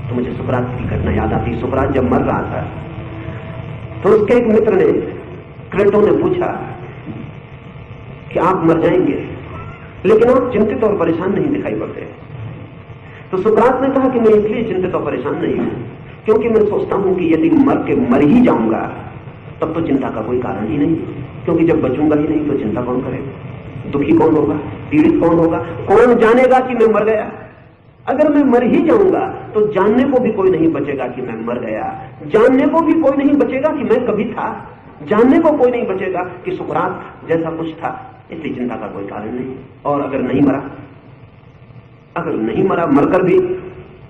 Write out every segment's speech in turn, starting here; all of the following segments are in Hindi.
तो मुझे सुकरात की घटना याद आती। सुकरात जब मर रहा था तो उसके एक मित्र ने, क्रेटो ने पूछा कि आप मर जाएंगे लेकिन आप चिंतित और परेशान नहीं दिखाई पड़ते। तो सुकरात ने कहा कि मैं इसलिए चिंतित और परेशान नहीं हूं क्योंकि मैं सोचता हूं कि यदि मर ही जाऊंगा तब तो चिंता का कोई कारण ही नहीं, क्योंकि जब बचूंगा ही नहीं तो चिंता कौन करेगा, दुखी कौन होगा, पीड़ित कौन होगा, कौन जानेगा कि मैं मर गया। अगर मैं मर ही जाऊंगा तो जानने को भी कोई नहीं बचेगा कि मैं मर गया, जानने को भी कोई नहीं बचेगा कि मैं कभी था, जानने को कोई नहीं बचेगा कि सुकरात जैसा कुछ था, इसलिए चिंता का कोई कारण नहीं। और अगर नहीं मरा मरकर भी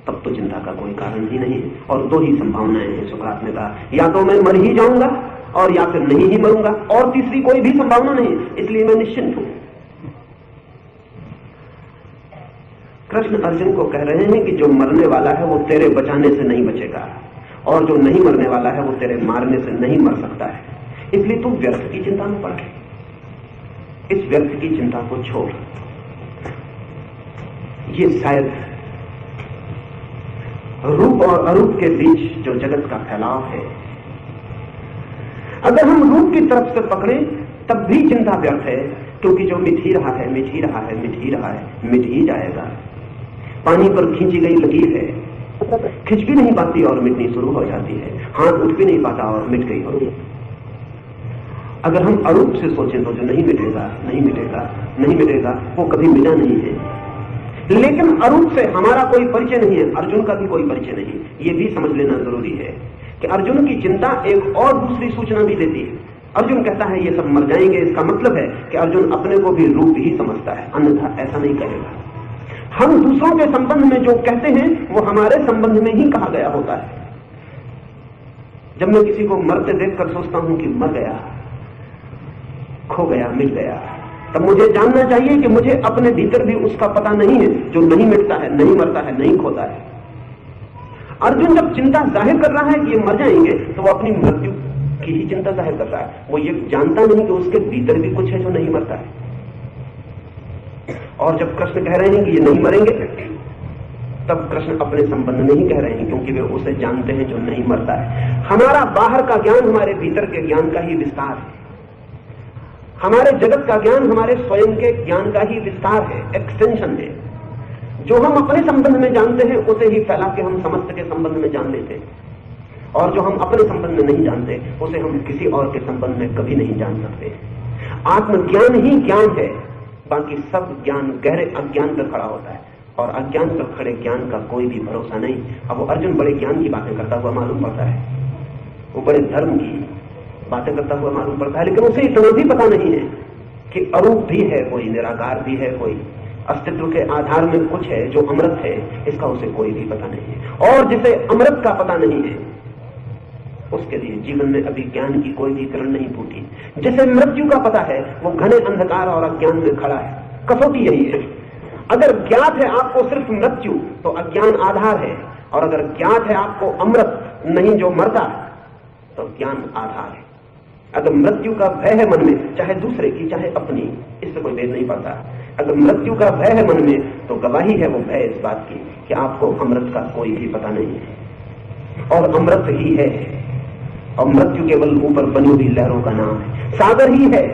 तब तो चिंता का कोई कारण ही नहीं है। और दो ही संभावनाएं हैं, सुकरात ने कहा, या तो मैं मर ही जाऊंगा और या फिर नहीं ही मरूंगा, और तीसरी कोई भी संभावना नहीं, इसलिए मैं निश्चिंत हूं। कृष्ण अर्जुन को कह रहे हैं कि जो मरने वाला है वो तेरे बचाने से नहीं बचेगा, और जो नहीं मरने वाला है वो तेरे मारने से नहीं मर सकता है, इसलिए तू व्यर्थ की चिंता में पड़। इस व्यर्थ की चिंता को छोड़। ये शायद रूप और अरूप के बीच जो जगत का फैलाव है, अगर हम रूप की तरफ से पकड़े तब भी चिंता व्यर्थ है, क्योंकि जो मिट ही रहा है मिट ही रहा है मिट ही रहा है, मिट ही जाएगा। पानी पर खींची गई लकीर है, खिंच भी नहीं पाती और मिटनी शुरू हो जाती है, हाथ उठ भी नहीं पाता और मिट गई होगी। अगर हम अरूप से सोचें तो जो नहीं मिटेगा नहीं मिटेगा नहीं मिटेगा वो कभी मिटा नहीं है। लेकिन अरूप से हमारा कोई परिचय नहीं है, अर्जुन का भी कोई परिचय नहीं। ये भी समझ लेना जरूरी है कि अर्जुन की चिंता एक और दूसरी सूचना भी देती है। अर्जुन कहता है ये सब मर जाएंगे, इसका मतलब है कि अर्जुन अपने को भी रूप ही समझता है, अन्यथा ऐसा नहीं कहेगा। हम दूसरों के संबंध में जो कहते हैं वो हमारे संबंध में ही कहा गया होता है। जब मैं किसी को मरते देखकर सोचता हूं कि मर गया, खो गया, मिट गया, तब मुझे जानना चाहिए कि मुझे अपने भीतर भी उसका पता नहीं है, जो नहीं मिटता है, नहीं मरता है, नहीं खोता है। अर्जुन जब चिंता जाहिर कर रहा है कि ये मर जाएंगे तो वो अपनी मृत्यु की ही चिंता जाहिर कर रहा है। वो ये जानता नहीं कि उसके भीतर भी कुछ है जो नहीं मरता है। और जब कृष्ण कह रहे हैं कि ये नहीं मरेंगे, तब कृष्ण अपने संबंध में ही कह रहे हैं, क्योंकि वे उसे जानते हैं जो नहीं मरता है। हमारा बाहर का ज्ञान हमारे भीतर के ज्ञान का ही विस्तार है। हमारे जगत का ज्ञान हमारे स्वयं के ज्ञान का ही विस्तार है, एक्सटेंशन है। जो हम अपने संबंध में जानते हैं उसे ही फैला के हम समस्त के संबंध में जान लेते हैं, और जो हम अपने संबंध में नहीं जानते उसे हम किसी और के संबंध में कभी नहीं जान सकते। आत्मज्ञान ही ज्ञान है, बाकी सब ज्ञान गहरे अज्ञान पर खड़ा होता है, और अज्ञान पर खड़े ज्ञान का कोई भी भरोसा नहीं। अब वो अर्जुन बड़े ज्ञान की बातें करता हुआ मालूम पड़ता है, वो बड़े धर्म की बातें करता हुआ मालूम पड़ता है, लेकिन उसे इतना भी पता नहीं है कि अरूप भी है कोई, निराकार भी है कोई, अस्तित्व के आधार में कुछ है जो अमृत है, इसका उसे कोई भी पता नहीं है। और जिसे अमृत का पता नहीं है उसके लिए जीवन में अभी ज्ञान की कोई भी किरण नहीं फूटी। जिसे मृत्यु का पता है वो घने अंधकार और अज्ञान में खड़ा है। कसौटी यही है, अगर ज्ञात है आपको सिर्फ मृत्यु तो अज्ञान आधार है, और अगर ज्ञात है आपको अमृत नहीं जो मरता तो ज्ञान आधार है। अगर मृत्यु का भय है मन में, चाहे दूसरे की चाहे अपनी, इससे कोई भेद नहीं पड़ता। अगर मृत्यु का भय है मन में तो गवाही है वो भय इस बात की कि आपको अमृत का कोई भी पता नहीं है, और अमृत ही है, और मृत्यु केवल ऊपर बनी हुई लहरों का नाम है। सागर ही है,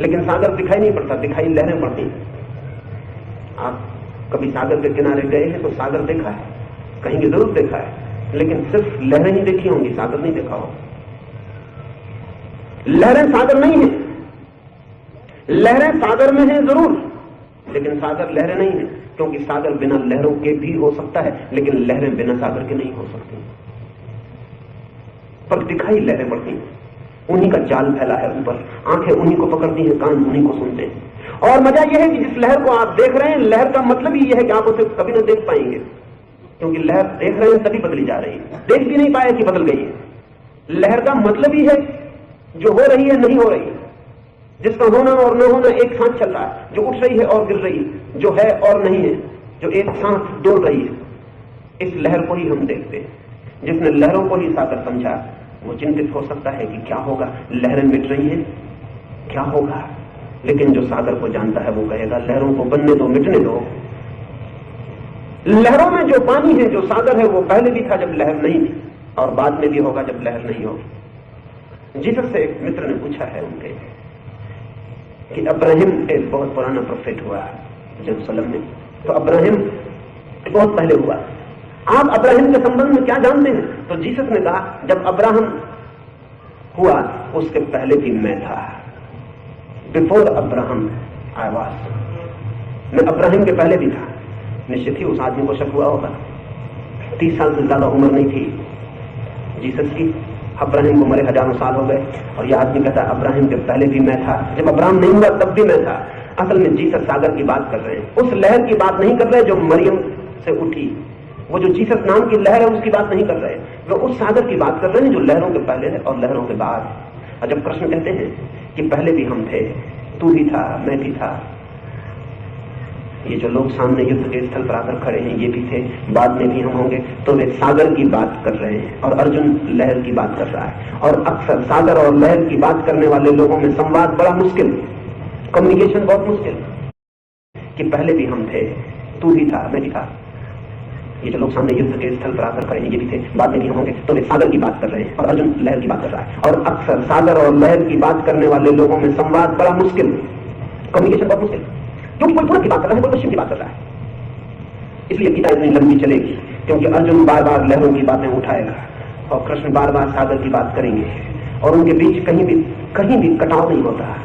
लेकिन सागर दिखाई नहीं पड़ता, दिखाई लहरें पड़ती। आप कभी सागर के किनारे गए हैं तो सागर देखा है, कहीं जरूर देखा है, लेकिन सिर्फ लहरें ही देखी होंगी, सागर नहीं देखा हो। लहरें सागर नहीं है, लहरें सागर में है जरूर, लेकिन सागर लहरें नहीं है, क्योंकि सागर बिना लहरों के भी हो सकता है, लेकिन लहरें बिना सागर के नहीं हो सकती। पर दिखाई लहरें पड़ती, उन्हीं का जाल फैला है ऊपर, आंखें उन्हीं को पकड़ती हैं, कान उन्हीं को सुनते हैं। और मजा यह है कि जिस लहर को आप देख रहे हैं, लहर का मतलब ही यह है कि आप उसे कभी ना देख पाएंगे, क्योंकि लहर देख रहे हैं तभी बदली जा रही है, देख भी नहीं पाए कि बदल गई है। लहर का मतलब ही है जो हो रही है नहीं हो रही, जिसका होना और न होना एक साथ चल रहा है, जो उठ रही है और गिर रही है, जो है और नहीं है, जो एक साथ डोल रही है। इस लहर को ही हम देखते हैं। जिसने लहरों को ही सागर समझा वो चिंतित हो सकता है कि क्या होगा, लहरें मिट रही हैं, क्या होगा। लेकिन जो सागर को जानता है वो कहेगा लहरों को बनने दो, मिटने दो, लहरों में जो पानी है, जो सागर है, वो पहले भी था जब लहर नहीं थी, और बाद में भी होगा जब लहर नहीं होगी। जीसस से एक मित्र ने पूछा है उनके कि अब्राहिम एक बहुत पुराना प्रोफेट हुआ जेरूसलम में, तो अब्राहिम बहुत पहले हुआ, आप अब्राहिम के संबंध में क्या जानते हैं? तो जीसस ने कहा, जब अब्राहम हुआ उसके पहले भी मैं था। बिफोर अब्राहम आई वाज, मैं अब्राहिम के पहले भी था। निश्चित ही उस आदमी को शक हुआ होगा, 30 साल से ज्यादा उम्र नहीं थी जीसस की, अब्राहिम को मरे हजारों साल हो गए, और यह आदमी कहता है अब्राहिम के पहले भी मैं था, जब अब्राहम नहीं हुआ तब भी मैं था। असल में जीसस सागर की बात कर रहे हैं, उस लहर की बात नहीं कर रहे जो मरियम से उठी, वो जो जीसस नाम की लहर है उसकी बात नहीं कर रहे, वो उस सागर की बात कर रहे हैं जो लहरों के पहले है और लहरों के बाद। और जब कृष्ण कहते हैं कि पहले भी हम थे, तू भी था, मैं भी था, ये जो लोग सामने युद्ध के स्थल पर आकर खड़े हैं ये भी थे, बाद में भी हम होंगे, तो वे सागर की बात कर रहे हैं और अर्जुन लहर की बात कर रहा है। और अक्सर सागर और लहर की बात करने वाले लोगों में संवाद बड़ा मुश्किल, कम्युनिकेशन बहुत मुश्किल, कि पहले भी हम थे, तू भी था, मैं भी था, ये जो लोग सामने युद्ध के स्थल पर आकर खड़े हैं ये भी थे, बाद में भी हम होंगे, तो वे सागर की बात कर रहे हैं और अर्जुन लहर की बात कर रहा है। और अक्सर सागर और लहर की बात करने वाले लोगों में संवाद बड़ा मुश्किल, कम्युनिकेशन बहुत मुश्किल, क्योंकि कोई पूर्व की बात कर रहा है, कोई पश्चिम की बात कर रहा है। इसलिए गीता इतनी लंबी चलेगी, क्योंकि अर्जुन बार बार लहरों की बातें उठाएगा और कृष्ण बार बार सागर की बात करेंगे, और उनके बीच कहीं भी कटाव नहीं होता।